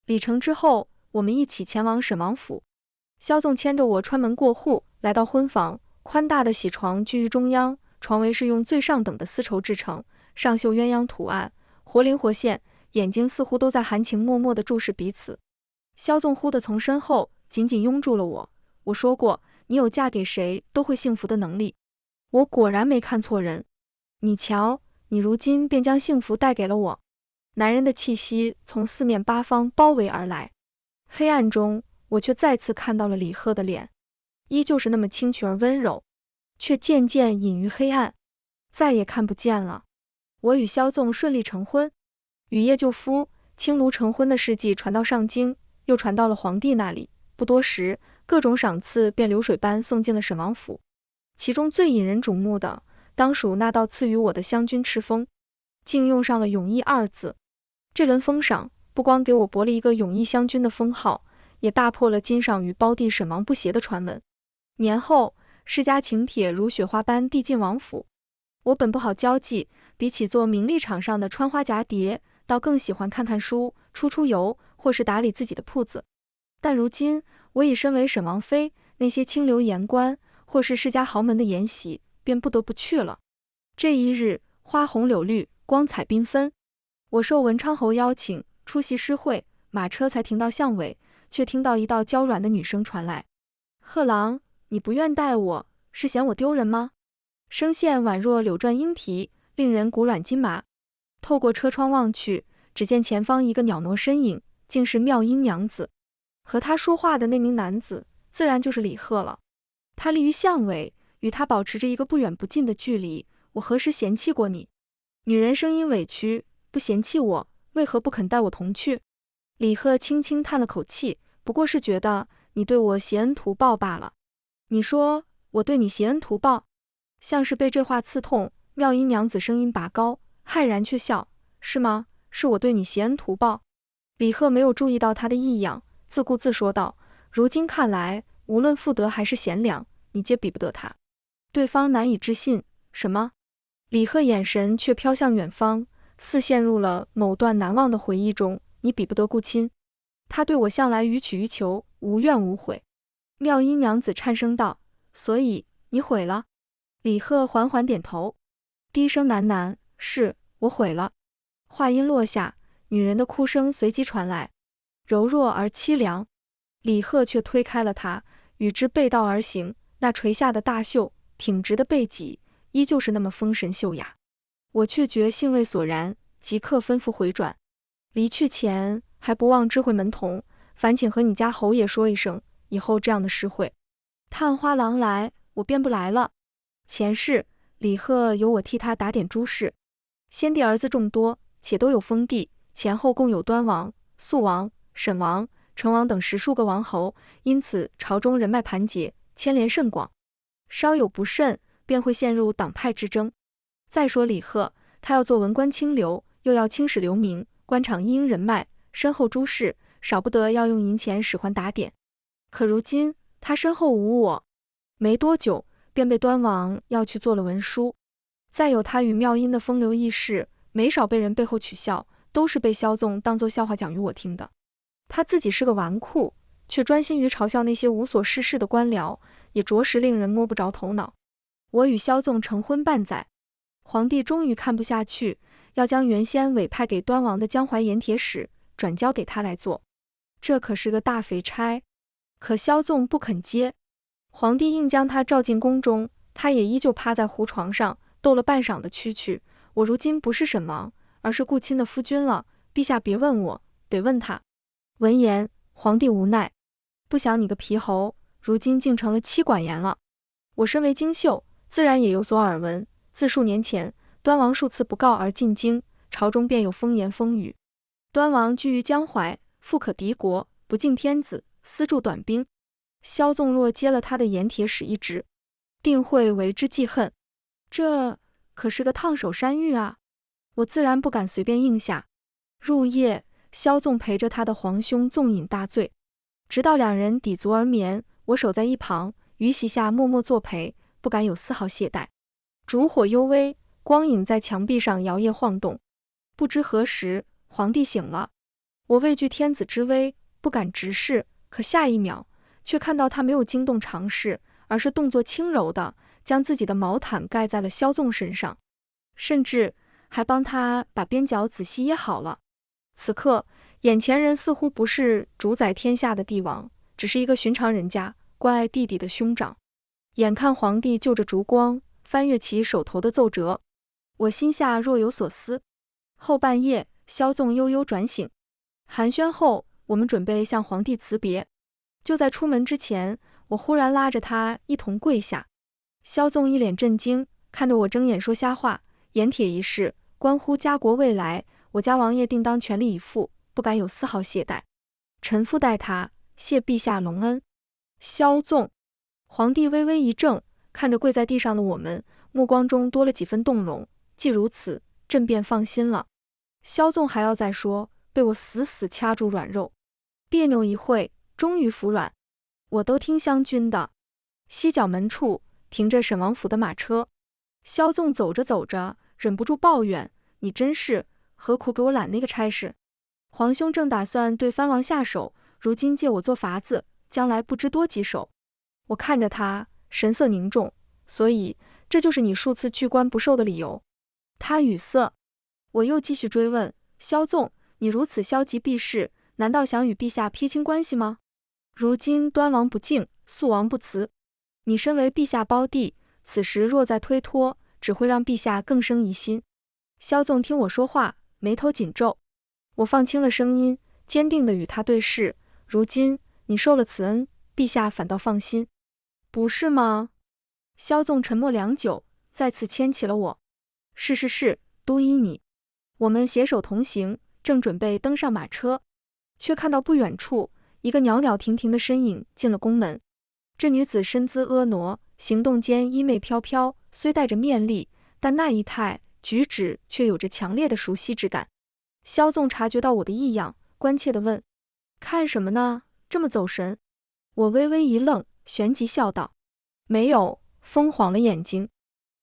礼成之后，我们一起前往沈王府。萧纵牵着我穿门过户，来到婚房。宽大的喜床居于中央，床围是用最上等的丝绸制成，上绣鸳鸯图案，活灵活现，眼睛似乎都在含情脉脉地注视彼此。萧纵忽地从身后紧紧拥住了我。我说过，你有嫁给谁都会幸福的能力。我果然没看错人。你瞧，你如今便将幸福带给了我。男人的气息从四面八方包围而来。黑暗中，我却再次看到了李贺的脸，依旧是那么清纯而温柔，却渐渐隐于黑暗，再也看不见了。我与萧纵顺利成婚，雨夜救夫，青庐成婚的事迹传到上京，又传到了皇帝那里，不多时，各种赏赐便流水般送进了沈王府。其中最引人瞩目的，当属那道赐予我的湘军敕封，竟用上了永义二字。这轮封赏不光给我驳了一个永义湘军的封号，也大破了金赏与胞弟沈王不协的传闻。年后，世家请帖如雪花般递进王府。我本不好交际，比起做名利场上的穿花蛱蝶，倒更喜欢看看书、出游，或是打理自己的铺子。但如今我已身为沈王妃，那些清流言官或是世家豪门的筵席，便不得不去了。这一日，花红柳绿，光彩缤纷。我受文昌侯邀请出席诗会，马车才停到巷尾，却听到一道娇软的女声传来：“贺郎，你不愿待我，是嫌我丢人吗？”声线宛若柳转莺啼，令人骨软筋麻。透过车窗望去，只见前方一个袅娜身影，竟是妙音娘子。和他说话的那名男子，自然就是李贺了。他立于巷尾，与他保持着一个不远不近的距离。我何时嫌弃过你？女人声音委屈，不嫌弃我，为何不肯带我同去？李贺轻轻叹了口气，不过是觉得你对我挟恩图报罢了。你说我对你挟恩图报？像是被这话刺痛，妙音娘子声音拔高，骇然却笑：“是吗？是我对你挟恩图报？”李贺没有注意到他的异样，自顾自说道：“如今看来，无论妇德还是贤良，你皆比不得他。”对方难以置信：“什么？”李贺眼神却飘向远方，似陷入了某段难忘的回忆中。你比不得顾亲，他对我向来予取予求，无怨无悔。妙音娘子颤声道：“所以你悔了？”李贺缓缓点头，低声喃喃：“是，我悔了。”话音落下，女人的哭声随即传来，柔弱而凄凉。李贺却推开了她，与之背道而行。那垂下的大袖，挺直的背脊，依旧是那么丰神秀雅。我却觉兴味索然，即刻吩咐回转。离去前，还不忘知会门童，烦请和你家侯爷说一声，以后这样的诗会，探花郎来，我便不来了。前世，李贺由我替他打点诸事。先帝儿子众多，且都有封地，前后共有端王、肃王、沈王、成王等10数个王侯，因此朝中人脉盘结，牵连甚广。稍有不慎，便会陷入党派之争。再说李贺，他要做文官清流，又要青史留名，官场因人脉，身后诸事，少不得要用银钱使唤打点。可如今他身后无我，没多久便被端王要去做了文书。再有他与妙音的风流轶事，没少被人背后取笑，都是被萧纵当作笑话讲与我听的。他自己是个纨绔，却专心于嘲笑那些无所事事的官僚，也着实令人摸不着头脑。我与萧纵成婚半载，皇帝终于看不下去，要将原先委派给端王的江淮盐铁使转交给他来做，这可是个大肥差。可萧纵不肯接，皇帝硬将他召进宫中，他也依旧趴在胡床上斗了半晌的蛐蛐。我如今不是沈王，而是顾亲的夫君了，陛下别问我，得问他。闻言，皇帝无奈，不想你个皮猴，如今竟成了妻管严了。我身为京秀，自然也有所耳闻。自数年前，端王数次不告而进京，朝中便有风言风语。端王居于江淮，富可敌国，不敬天子，私铸短兵。萧纵若接了他的盐铁使一职，定会为之记恨。这可是个烫手山芋啊！我自然不敢随便应下。入夜，萧纵陪着他的皇兄纵饮大醉，直到两人抵足而眠，我守在一旁，余席下默默作陪，不敢有丝毫懈怠。烛火幽微，光影在墙壁上摇曳晃动。不知何时，皇帝醒了。我畏惧天子之威，不敢直视，可下一秒，却看到他没有惊动常侍，而是动作轻柔的将自己的毛毯盖在了萧纵身上，甚至还帮他把边角仔细掖好了。此刻，眼前人似乎不是主宰天下的帝王，只是一个寻常人家，关爱弟弟的兄长。眼看皇帝就着烛光翻阅起手头的奏折，我心下若有所思。后半夜，萧纵悠悠转醒，寒暄后，我们准备向皇帝辞别。就在出门之前，我忽然拉着他一同跪下。萧纵一脸震惊，看着我睁眼说瞎话。盐铁一事关乎家国未来，我家王爷定当全力以赴，不敢有丝毫懈怠。臣父代他，谢陛下隆恩。萧纵。皇帝微微一怔，看着跪在地上的我们，目光中多了几分动容。既如此，朕便放心了。萧纵还要再说，被我死死掐住软肉，别扭一会，终于服软。我都听湘君的。西角门处停着沈王府的马车，萧纵走着走着，忍不住抱怨：“你真是何苦给我揽那个差事？皇兄正打算对藩王下手，如今借我做法子，将来不知多棘手。”我看着他，神色凝重：“所以这就是你数次去官不受的理由？”他语塞。我又继续追问：“萧纵，你如此消极避世，难道想与陛下撇清关系吗？如今端王不敬，肃王不辞，你身为陛下胞弟，此时若再推脱，只会让陛下更生疑心。”萧纵听我说话，眉头紧皱。我放轻了声音，坚定地与他对视：“如今你受了此恩，陛下反倒放心，不是吗？”萧纵沉默良久，再次牵起了我：“是，都依你。”我们携手同行，正准备登上马车，却看到不远处一个袅袅婷婷的身影进了宫门。这女子身姿婀娜，行动间衣袂飘飘，虽带着面丽，但那一态举止却有着强烈的熟悉之感。萧纵察觉到我的异样，关切地问：“看什么呢？这么走神？”我微微一愣，旋即笑道：“没有，疯晃了眼睛。”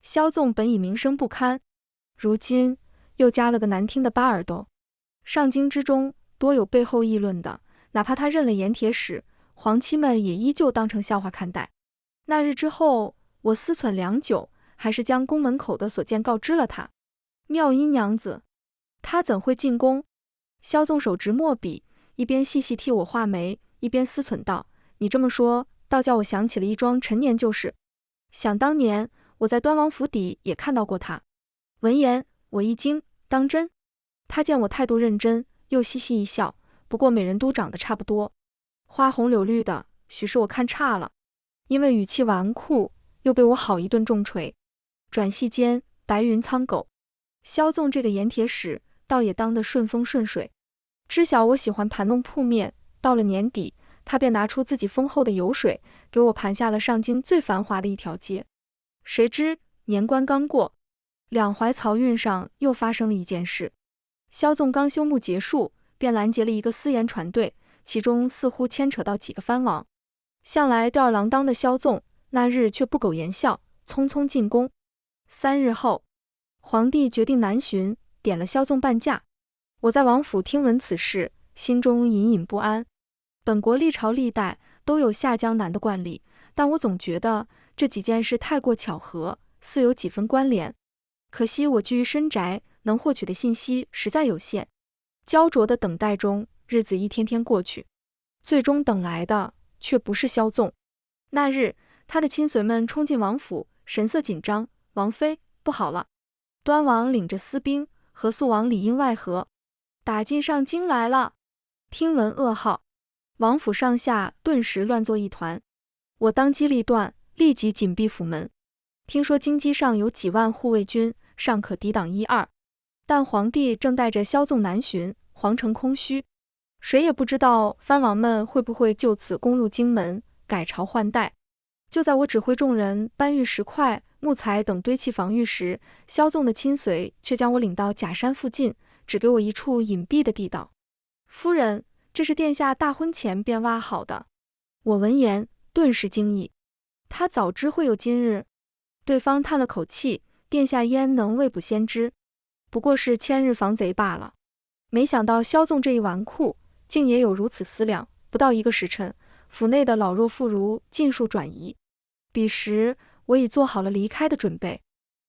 萧纵本已名声不堪，如今又加了个难听的巴耳朵。上京之中多有背后议论的，哪怕他认了盐铁使，皇妻们也依旧当成笑话看待。那日之后，我思忖良久，还是将宫门口的所见告知了他。妙音娘子，她怎会进宫？萧纵手执墨笔，一边细细替我画眉，一边思忖道：“你这么说，倒叫我想起了一桩陈年旧事。想当年，我在端王府邸也看到过她。”闻言，我一惊：“当真？”他见我态度认真，又嘻嘻一笑：“不过美人都长得差不多，花红柳绿的，许是我看差了。”因为语气纨绔，又被我好一顿重锤。转隙间，白云苍狗，萧纵这个盐铁使倒也当得顺风顺水。知晓我喜欢盘弄铺面，到了年底，他便拿出自己丰厚的油水，给我盘下了上京最繁华的一条街。谁知年关刚过，两淮漕运上又发生了一件事。萧纵刚休沐结束，便拦截了一个私盐船队，其中似乎牵扯到几个藩王。向来吊儿郎当的萧纵，那日却不苟言笑，匆匆进宫。3日后，皇帝决定南巡，点了萧纵半价。我在王府听闻此事，心中隐隐不安。本国历朝历代都有下江南的惯例，但我总觉得这几件事太过巧合，似有几分关联。可惜我居于深宅，能获取的信息实在有限。焦灼的等待中，日子一天天过去，最终等来的却不是萧纵。那日，他的亲随们冲进王府，神色紧张：“王妃，不好了！端王领着私兵和肃王里应外合，打进上京来了！”听闻噩耗，王府上下顿时乱作一团。我当机立断，立即紧闭府门。听说京畿上有几万护卫军，尚可抵挡1-2，但皇帝正带着萧纵南巡，皇城空虚，谁也不知道藩王们会不会就此攻入京门，改朝换代。就在我指挥众人搬运石块、木材等堆砌防御时，萧纵的亲随却将我领到假山附近，只给我一处隐蔽的地道。“夫人，这是殿下大婚前便挖好的。”我闻言顿时惊异，他早知会有今日。对方叹了口气：“殿下焉能未卜先知？不过是千日防贼罢了。”没想到萧纵这一纨绔，竟也有如此思量。不到1个时辰，府内的老弱妇孺尽数转移。彼时我已做好了离开的准备，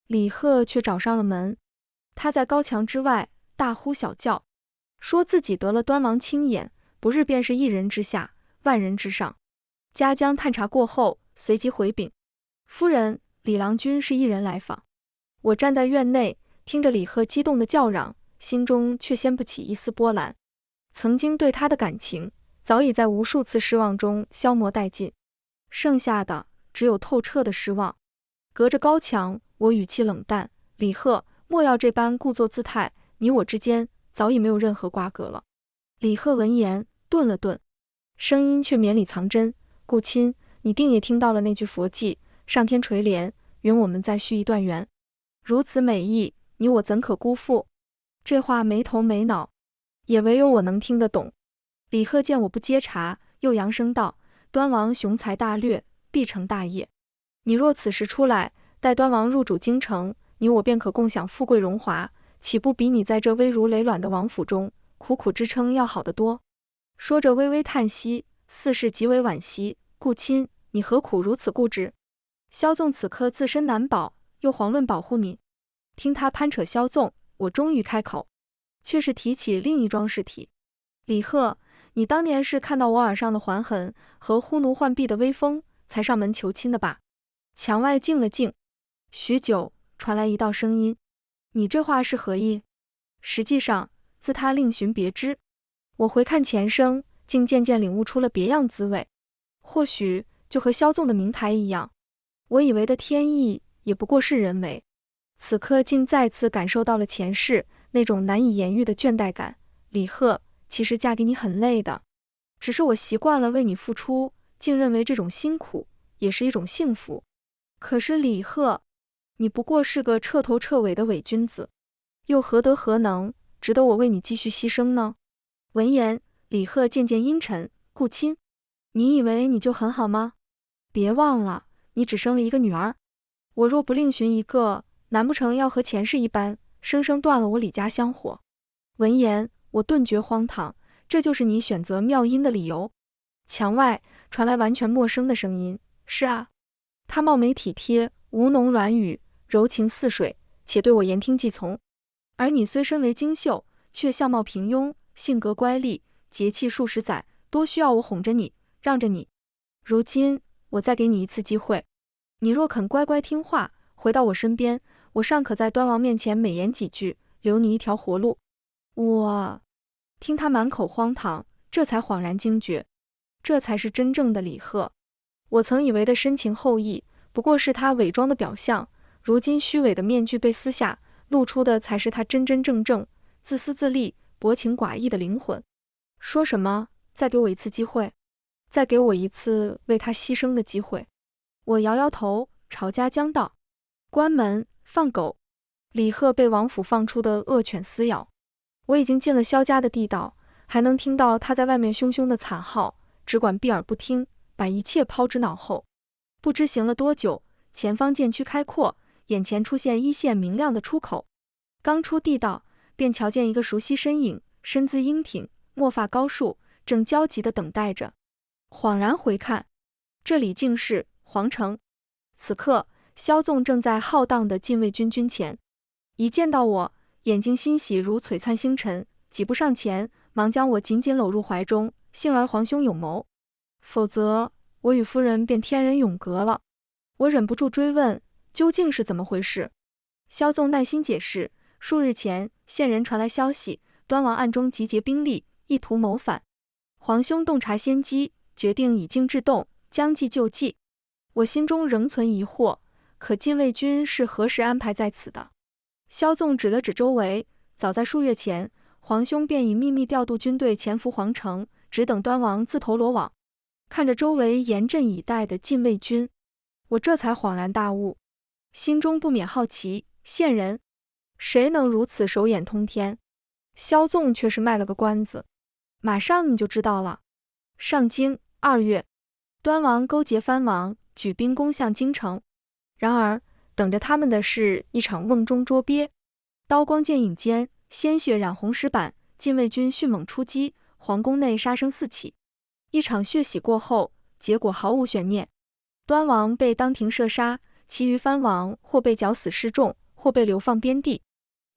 李贺却找上了门。他在高墙之外大呼小叫，说自己得了端王青眼，不日便是1人之下，万人之上。嘉江探查过后，随即回禀：“夫人，李郎君是1人来访。”我站在院内，听着李贺激动的叫嚷，心中却掀不起一丝波澜。曾经对他的感情，早已在无数次失望中消磨殆尽，剩下的只有透彻的失望。隔着高墙，我语气冷淡：“李贺，莫要这般故作姿态，你我之间早已没有任何瓜葛了。”李贺闻言顿了顿，声音却绵里藏针，顾亲，你定也听到了那句佛偈，上天垂怜，愿我们再续一段缘。如此美意，你我怎可辜负？这话没头没脑，也唯有我能听得懂。李贺见我不接茬，又扬声道：端王雄才大略，必成大业。你若此时出来，待端王入主京城，你我便可共享富贵荣华，岂不比你在这危如累卵的王府中苦苦支撑要好得多？说着微微叹息，似是极为惋惜。顾亲，你何苦如此固执？萧纵此刻自身难保，又遑论保护你。听他攀扯萧纵，我终于开口，却是提起另一桩事体。李贺，你当年是看到我耳上的环痕和呼奴唤婢的威风，才上门求亲的吧？墙外静了静，许久，传来一道声音：你这话是何意？实际上，自他另寻别枝。我回看前生，竟渐渐领悟出了别样滋味。或许就和萧纵的名牌一样，我以为的天意，也不过是人为。此刻竟再次感受到了前世那种难以言喻的倦怠感。李贺，其实嫁给你很累的，只是我习惯了为你付出，竟认为这种辛苦也是一种幸福。可是李贺，你不过是个彻头彻尾的伪君子，又何德何能，值得我为你继续牺牲呢？闻言，李贺渐渐阴沉。顾亲，你以为你就很好吗？别忘了，你只生了一个女儿，我若不另寻一个，难不成要和前世一般，生生断了我李家香火？闻言，我顿觉荒唐，这就是你选择妙音的理由？墙外传来完全陌生的声音：是啊。他貌美体贴，吴侬软语，柔情似水，且对我言听计从。而你虽身为精秀，却相貌平庸，性格乖戾，节气数十载，多需要我哄着你，让着你。如今我再给你一次机会，你若肯乖乖听话，回到我身边，我尚可在端王面前美言几句，留你一条活路。我听他满口荒唐，这才恍然惊觉，这才是真正的李贺。我曾以为的深情厚谊，不过是他伪装的表象，如今虚伪的面具被撕下，露出的才是他真真正正、自私自利、薄情寡义的灵魂。说什么？再给我一次机会，再给我一次为他牺牲的机会。我摇摇头，朝家将道：关门，放狗。李贺被王府放出的恶犬撕咬，我已经进了萧家的地道，还能听到他在外面汹汹的惨号，只管闭耳不听，把一切抛之脑后。不知行了多久，前方渐趋开阔，眼前出现一线明亮的出口。刚出地道，便瞧见一个熟悉身影，身姿英挺，墨发高束，正焦急地等待着。恍然回看，这里竟是皇城。此刻，萧纵正在浩荡的禁卫军军前，一见到我，眼睛欣喜如璀璨星辰，几步上前，忙将我紧紧搂入怀中。幸而皇兄有谋，否则我与夫人便天人永隔了。我忍不住追问，究竟是怎么回事？萧纵耐心解释，数日前，县人传来消息，端王暗中集结兵力，意图谋反。皇兄洞察先机，决定以静制动，将计就计。我心中仍存疑惑，可禁卫军是何时安排在此的？萧纵指了指周围，早在数月前，皇兄便已秘密调度军队潜伏皇城，只等端王自投罗网。看着周围严阵以待的禁卫军，我这才恍然大悟，心中不免好奇，县人谁能如此手眼通天？萧纵却是卖了个关子，马上你就知道了。上京2月，端王勾结藩王，举兵攻向京城。然而等着他们的是一场瓮中捉鳖，刀光剑影间，鲜血染红石板，禁卫军迅猛出击，皇宫内杀声四起。一场血洗过后，结果毫无悬念，端王被当庭射杀，其余藩王或被绞死示众，或被流放边地。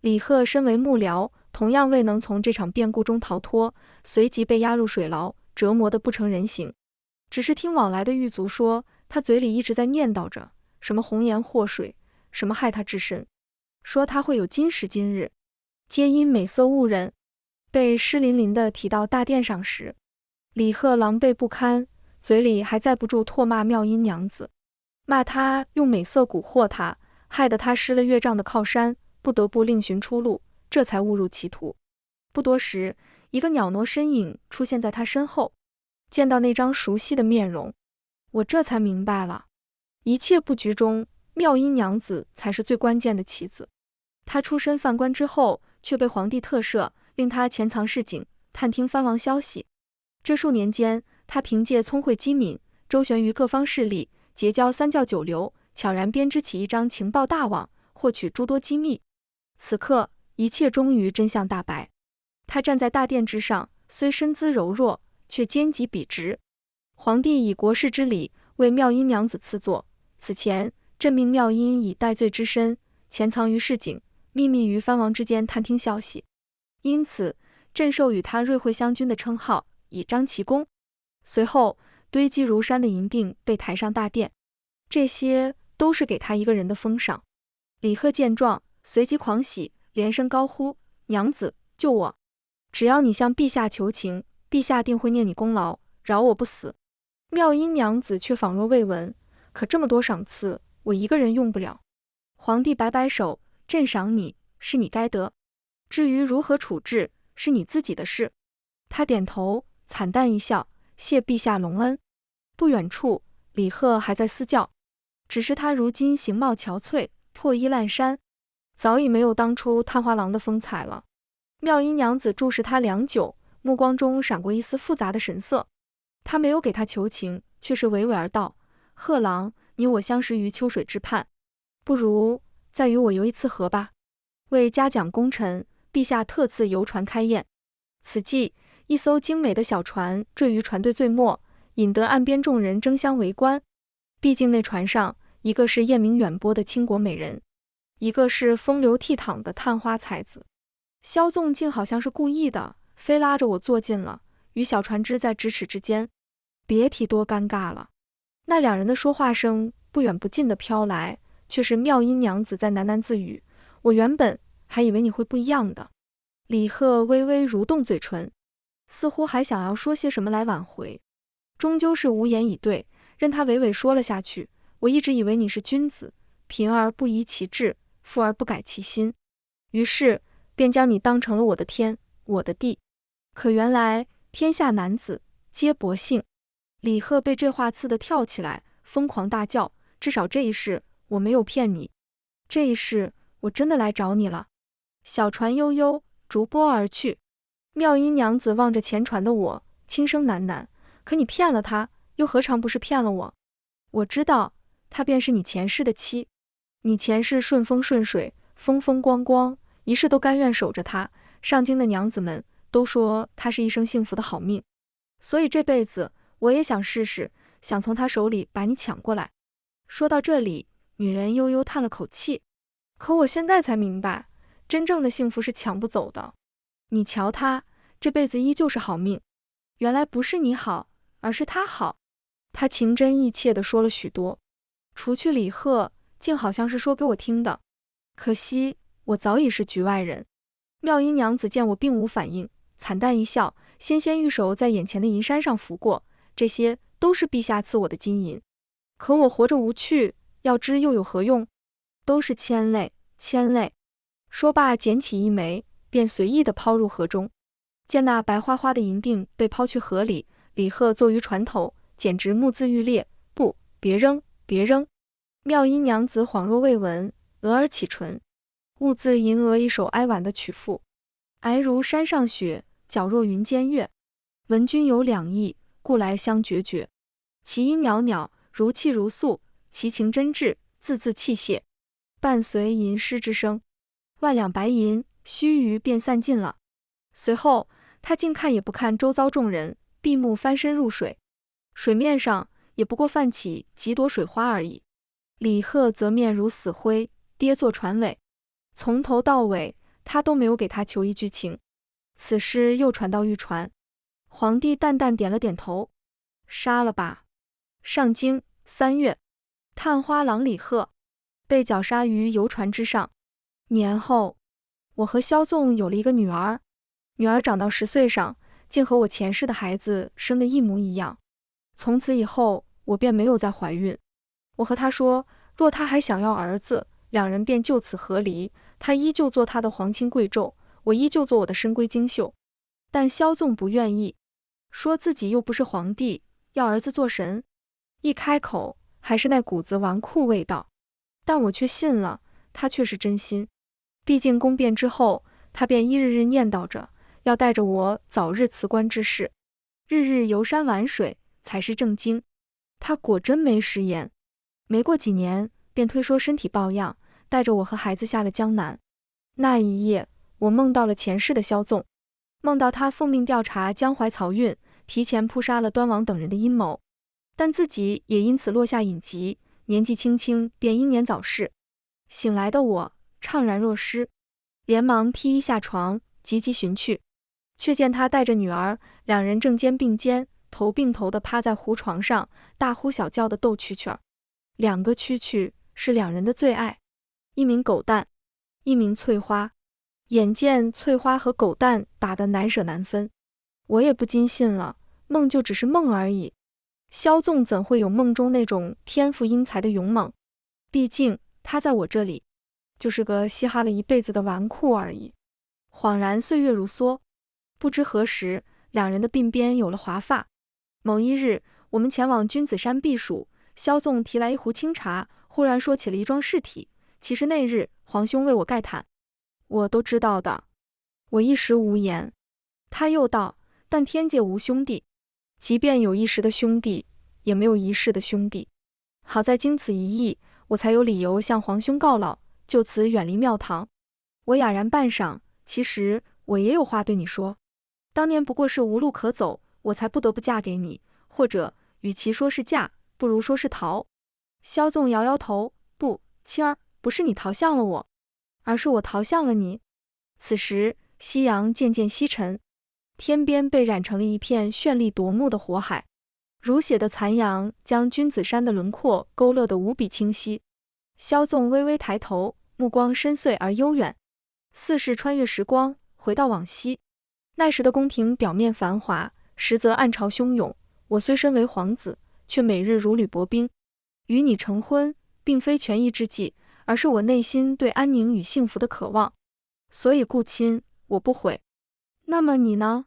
李贺身为幕僚，同样未能从这场变故中逃脱，随即被押入水牢，折磨得不成人形。只是听往来的狱卒说，他嘴里一直在念叨着什么红颜祸水，什么害他至深，说他会有今时今日，皆因美色误人。被湿淋淋的提到大殿上时，李贺狼狈不堪，嘴里还载不住唾骂妙音娘子，骂他用美色蛊惑他，害得他失了岳丈的靠山，不得不另寻出路，这才误入歧途。不多时，一个袅娜身影出现在他身后。见到那张熟悉的面容，我这才明白了，一切布局中，妙音娘子才是最关键的棋子。她出身宦官之后，却被皇帝特赦，令她潜藏市井，探听藩王消息。这数年间，她凭借聪慧机敏，周旋于各方势力，结交三教九流，悄然编织起一张情报大网，获取诸多机密。此刻，一切终于真相大白。她站在大殿之上，虽身姿柔弱，却肩脊笔直。皇帝以国事之礼为妙音娘子赐座，此前朕命妙音以戴罪之身潜藏于市井，秘密于藩王之间探听消息，因此朕授予他瑞惠将军的称号，以彰其功。随后堆积如山的银锭被抬上大殿，这些都是给他一个人的封赏。李贺见状，随即狂喜，连声高呼：娘子，救我！只要你向陛下求情，陛下定会念你功劳，饶我不死。妙音娘子却仿若未闻，可这么多赏赐，我一个人用不了。皇帝摆摆手，朕赏你，是你该得，至于如何处置，是你自己的事。他点头，惨淡一笑，谢陛下隆恩。不远处，李贺还在私教，只是他如今形貌憔悴，破衣烂衫，早已没有当初探花郎的风采了。妙音娘子注视他良久，目光中闪过一丝复杂的神色。他没有给他求情，却是娓娓而道：贺郎，你我相识于秋水之畔，不如再与我游一次河吧。为嘉奖功臣，陛下特赐游船开宴。此际，一艘精美的小船坠于船队最末，引得岸边众人争相围观。毕竟那船上，一个是艳名远播的倾国美人，一个是风流倜傥的探花才子。萧纵竟好像是故意的，非拉着我坐近了，与小船只在咫尺之间，别提多尴尬了。那两人的说话声不远不近的飘来，却是妙音娘子在喃喃自语：我原本还以为你会不一样的。李贺微微蠕动嘴唇，似乎还想要说些什么来挽回，终究是无言以对，任他娓娓说了下去。我一直以为你是君子，贫而不移其志，富而不改其心，于是便将你当成了我的天，我的地。可原来天下男子皆薄幸。李贺被这话刺得跳起来，疯狂大叫：至少这一世我没有骗你，这一世我真的来找你了。小船悠悠逐波而去，妙音娘子望着前船的我，轻声喃喃：可你骗了他，又何尝不是骗了我？我知道她便是你前世的妻，你前世顺风顺水，风风光光，一世都甘愿守着她。上京的娘子们都说她是一生幸福的好命，所以这辈子我也想试试，想从她手里把你抢过来。说到这里，女人悠悠叹了口气。可我现在才明白，真正的幸福是抢不走的。你瞧她，这辈子依旧是好命，原来不是你好，而是她好。她情真意切地说了许多，除去李贺，竟好像是说给我听的。可惜我早已是局外人。妙音娘子见我并无反应，惨淡一笑，纤纤玉手在眼前的银山上拂过，这些都是陛下赐我的金银。可我活着无趣，要知又有何用？都是牵累，牵累。说罢捡起一枚，便随意地抛入河中。见那白花花的银锭被抛去河里，李贺坐于船头，简直目眦欲裂。不，别扔，别扔。妙音娘子恍若未闻，额尔起唇，兀自吟额一首哀婉的曲赋：皑如山上雪，皎若云间月。闻君有两意，故来相决绝。其音袅袅，如泣如诉，其情真挚，字字泣谢。伴随吟诗之声，万两白银须臾便散尽了。随后他竟看也不看周遭众人，闭目翻身入水。水面上也不过泛起几朵水花而已。李贺则面如死灰，跌坐船尾。从头到尾，他都没有给他求一句情。此事又传到御船，皇帝淡淡点了点头：杀了吧。上京3月，探花郎李贺被绞杀于游船之上。年后，我和萧纵有了一个女儿，女儿长到10岁上，竟和我前世的孩子生得一模一样。从此以后，我便没有再怀孕。我和她说，若她还想要儿子，两人便就此和离，她依旧做她的皇亲贵胄，我依旧做我的深闺精秀。但萧纵不愿意，说自己又不是皇帝，要儿子做神，一开口还是那股子纨绔味道。但我却信了，他却是真心。毕竟宫变之后，他便一日日念叨着要带着我早日辞官之事，日日游山玩水才是正经。他果真没食言，没过几年便推说身体抱恙，带着我和孩子下了江南。那一夜，我梦到了前世的萧纵，梦到他奉命调查江淮漕运，提前扑杀了端王等人的阴谋，但自己也因此落下隐疾，年纪轻轻便英年早逝。醒来的我怅然若失，连忙披衣下床，急急寻去，却见他带着女儿，两人正肩并肩，头并头地趴在胡床上，大呼小叫地斗蛐蛐儿。两个蛐蛐是两人的最爱，一名狗蛋，一名翠花。眼见翠花和狗蛋打得难舍难分，我也不禁信了，梦就只是梦而已。萧纵怎会有梦中那种天赋英才的勇猛？毕竟他在我这里就是个嘻哈了一辈子的纨绔而已。恍然岁月如梭，不知何时，两人的鬓边有了华发。某一日，我们前往君子山避暑，萧纵提来一壶清茶，忽然说起了一桩事体。其实那日皇兄为我盖毯，我都知道的。我一时无言。他又道，但天界无兄弟，即便有一时的兄弟，也没有一世的兄弟。好在经此一役，我才有理由向皇兄告老，就此远离庙堂。我哑然半晌，其实我也有话对你说。当年不过是无路可走，我才不得不嫁给你，或者与其说是嫁，不如说是逃。萧纵摇摇头，不，妻儿，不是你逃向了我，而是我逃向了你。此时夕阳渐渐西沉，天边被染成了一片绚丽夺目的火海，如血的残阳将君子山的轮廓勾勒得无比清晰。萧纵微微抬头，目光深邃而悠远，似是穿越时光，回到往昔。那时的宫廷表面繁华，实则暗潮汹涌。我虽身为皇子，却每日如履薄冰。与你成婚，并非权宜之计，而是我内心对安宁与幸福的渴望。所以顾亲，我不悔。那么你呢？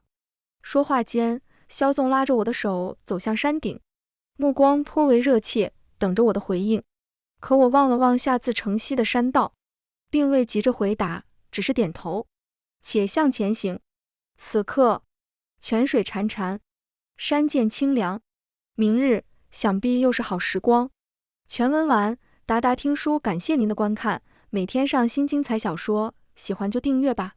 说话间，萧纵拉着我的手走向山顶，目光颇为热切，等着我的回应。可我望了望下自城西的山道，并未急着回答，只是点头，且向前行。此刻泉水潺潺，山涧清凉，明日想必又是好时光。全文完，达达听书感谢您的观看，每天上新精彩小说，喜欢就订阅吧。